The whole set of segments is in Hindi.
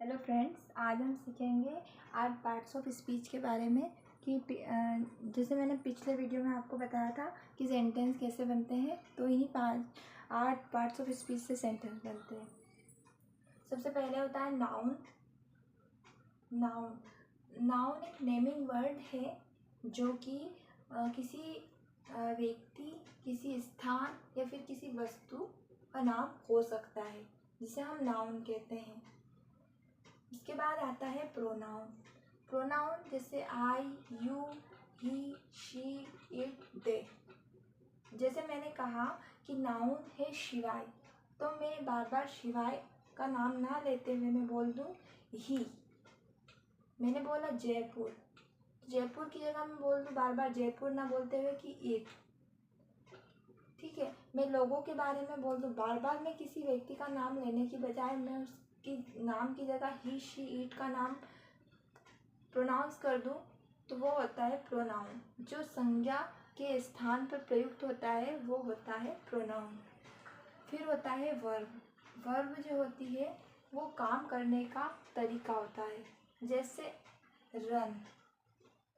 हेलो फ्रेंड्स, आज हम सीखेंगे 8 पार्ट्स ऑफ स्पीच के बारे में कि जैसे मैंने पिछले वीडियो में आपको बताया था कि सेंटेंस कैसे बनते हैं, तो इन्हीं 8 पार्ट्स ऑफ स्पीच से सेंटेंस बनते हैं। सबसे पहले होता है नाउन। नाउन एक नेमिंग वर्ड है जो कि किसी व्यक्ति, किसी स्थान या फिर किसी वस्तु का नाम हो सकता है, जिसे हम नाउन कहते हैं। इसके बाद आता है प्रोनाउन जैसे आई, यू, ही, शी, इट, दे। जैसे मैंने कहा कि नाउन है शिवाय, तो मैं बार बार शिवाय का नाम ना लेते हुए मैं बोल दूँ ही। मैंने बोला जयपुर, जयपुर की जगह मैं बोल दूँ बार बार जयपुर ना बोलते हुए कि इट। ठीक है, मैं लोगों के बारे में बोल दूँ बार बार, मैं किसी व्यक्ति का नाम लेने की बजाय मैं उसकी नाम की जगह ही, शी, इट का नाम प्रोनाउंस कर दूँ, तो वो होता है प्रोनाउन। जो संज्ञा के स्थान पर प्रयुक्त होता है वो होता है प्रोनाउन। फिर होता है वर्ब जो होती है वो काम करने का तरीका होता है। जैसे रन,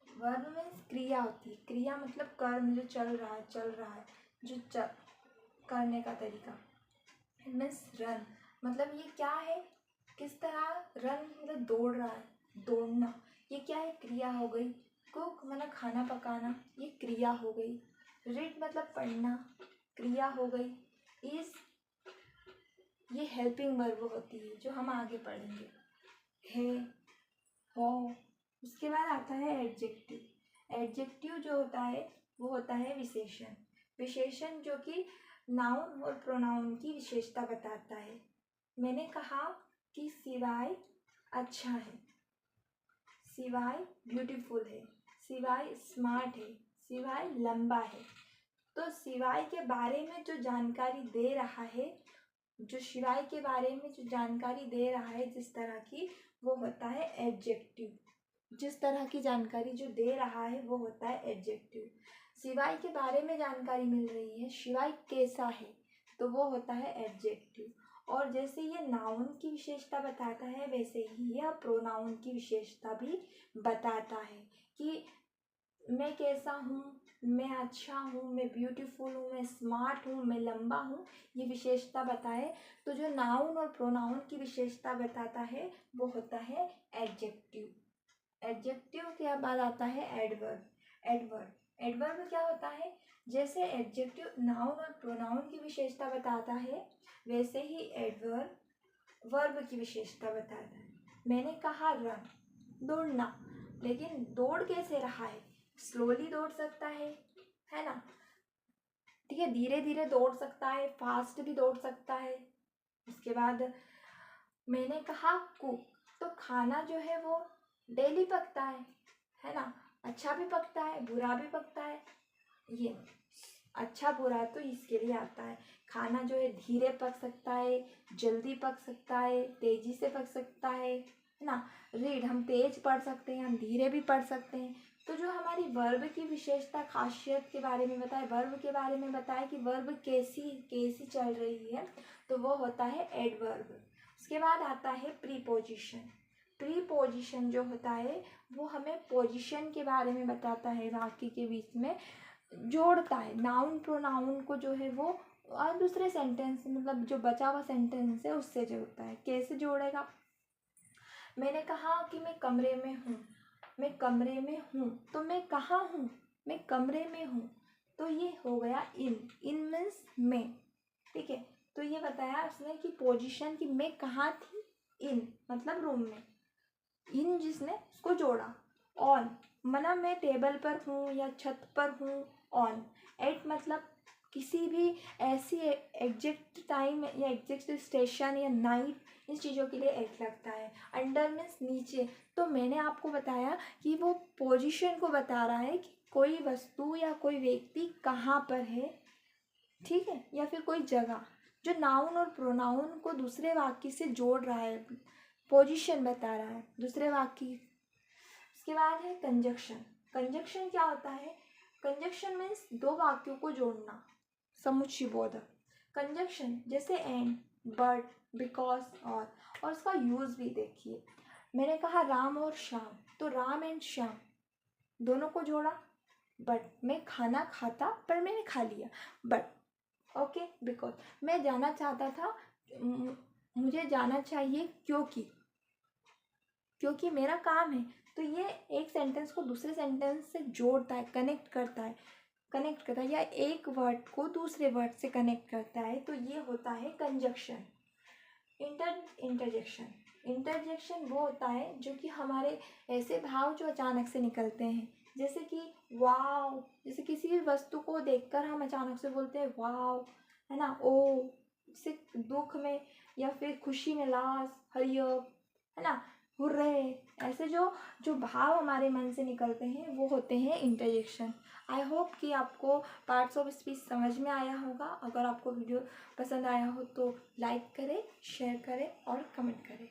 वर्ब में क्रिया होती है। क्रिया मतलब कर्म जो चल रहा है, जो करने का तरीका। मीन्स रन मतलब ये क्या है, किस तरह। रन मतलब दौड़ रहा है, दौड़ना, ये क्या है, क्रिया हो गई। कुक मतलब खाना पकाना, ये क्रिया हो गई। रीड मतलब पढ़ना, क्रिया हो गई। इज ये हेल्पिंग वर्ब होती है जो हम आगे पढ़ेंगे। है, हो। उसके बाद आता है एडजेक्टिव। एडजेक्टिव जो होता है वो होता है विशेषण जो कि नाउन और प्रोनाउन की विशेषता बताता है। मैंने कहा कि सिवाय अच्छा है, सिवाय ब्यूटीफुल है, सिवाय स्मार्ट है, सिवाय लंबा है। तो सिवाय के बारे में जो जानकारी दे रहा है, जो सिवाय के बारे में जो जानकारी दे रहा है जिस तरह की, वो होता है एडजेक्टिव। जिस तरह की जानकारी जो दे रहा है वो होता है एडजेक्टिव। सिवाय के बारे में जानकारी मिल रही है, सिवाय कैसा है, तो वो होता है एडजेक्टिव। और जैसे ये नाउन की विशेषता बताता है, वैसे ही यह प्रोनाउन की विशेषता भी बताता है कि मैं कैसा हूँ, मैं अच्छा हूँ, मैं ब्यूटीफुल हूँ, मैं स्मार्ट हूँ, मैं लंबा हूँ, ये विशेषता बताए। तो जो नाउन और प्रोनाउन की विशेषता बताता है वो होता है एडजेक्टिव। एडजेक्टिव के बाद आता है एडवर्ब क्या होता है, जैसे एडजेक्टिव नाउन और प्रोनाउन की विशेषता बताता है, वैसे ही एडवर्ब वर्ब की विशेषता बताता है। मैंने कहा रन, दौड़ना, लेकिन दौड़ कैसे रहा है, स्लोली दौड़ सकता है ना। ठीक है, धीरे धीरे दौड़ सकता है, फास्ट भी दौड़ सकता है। उसके बाद मैंने कहा कुक, तो खाना जो है वो डेली पकता है ना। अच्छा भी पकता है, बुरा भी पकता है। ये अच्छा बुरा तो इसके लिए आता है। खाना जो है धीरे पक सकता है, जल्दी पक सकता है, तेजी से पक सकता है ना। रीड, हम तेज पढ़ सकते हैं, हम धीरे भी पढ़ सकते हैं। तो जो हमारी वर्ब की विशेषता खासियत के बारे में बताए, वर्ब के बारे में बताए कि वर्ब कैसी चल रही है, तो वो होता है एडवर्ब। उसके बाद आता है प्रीपोजिशन जो होता है वो हमें पोजीशन के बारे में बताता है, वाक्य के बीच में जोड़ता है। नाउन प्रोनाउन को जो है वो और दूसरे सेंटेंस, मतलब जो बचा हुआ सेंटेंस है उससे जोड़ता है। कैसे जोड़ेगा, मैंने कहा कि मैं कमरे में हूँ, तो मैं कहाँ हूँ, मैं कमरे में हूँ, तो ये हो गया इन मीन्स में। ठीक है, तो ये बताया उसने कि पोजीशन की मैं कहाँ थी, इन मतलब रूम में, इन जिसने उसको जोड़ा। ऑन मना मैं टेबल पर हूँ या छत पर हूँ। ऑन एट मतलब किसी भी ऐसी एग्जैक्ट टाइम या एग्जैक्ट स्टेशन या नाइट, इस चीज़ों के लिए एट लगता है। अंडर मीन्स नीचे। तो मैंने आपको बताया कि वो पोजीशन को बता रहा है कि कोई वस्तु या कोई व्यक्ति कहाँ पर है, ठीक है, या फिर कोई जगह। जो नाउन और प्रोनाउन को दूसरे वाक्य से जोड़ रहा है, पोजीशन बता रहा है दूसरे वाक्य। उसके बाद है कंजक्शन क्या होता है, कंजक्शन मीन्स दो वाक्यों को जोड़ना, समुच्चय बोधक। कंजक्शन जैसे बट, बिकॉज और उसका यूज़ भी देखिए। मैंने कहा राम और श्याम, तो राम एंड श्याम दोनों को जोड़ा। बट मैं खाना खाता पर मैंने खा लिया, बट ओके, बिकॉज मैं जाना चाहता था, मुझे जाना चाहिए क्योंकि मेरा काम है। तो ये एक सेंटेंस को दूसरे सेंटेंस से जोड़ता है, कनेक्ट करता है, या एक वर्ड को दूसरे वर्ड से कनेक्ट करता है, तो ये होता है कंजक्शन। इंटरजेक्शन वो होता है जो कि हमारे ऐसे भाव जो अचानक से निकलते हैं, जैसे कि वाव, जैसे किसी भी वस्तु को देखकर हम अचानक से बोलते हैं वाव, है ना। ओ से दुख में या फिर खुशी में लास, हरियप, है ना, हुर्रे, ऐसे जो भाव हमारे मन से निकलते हैं वो होते हैं इंटरजेक्शन। आई होप कि आपको पार्ट्स ऑफ स्पीच समझ में आया होगा। अगर आपको वीडियो पसंद आया हो तो लाइक करें, शेयर करें और कमेंट करें।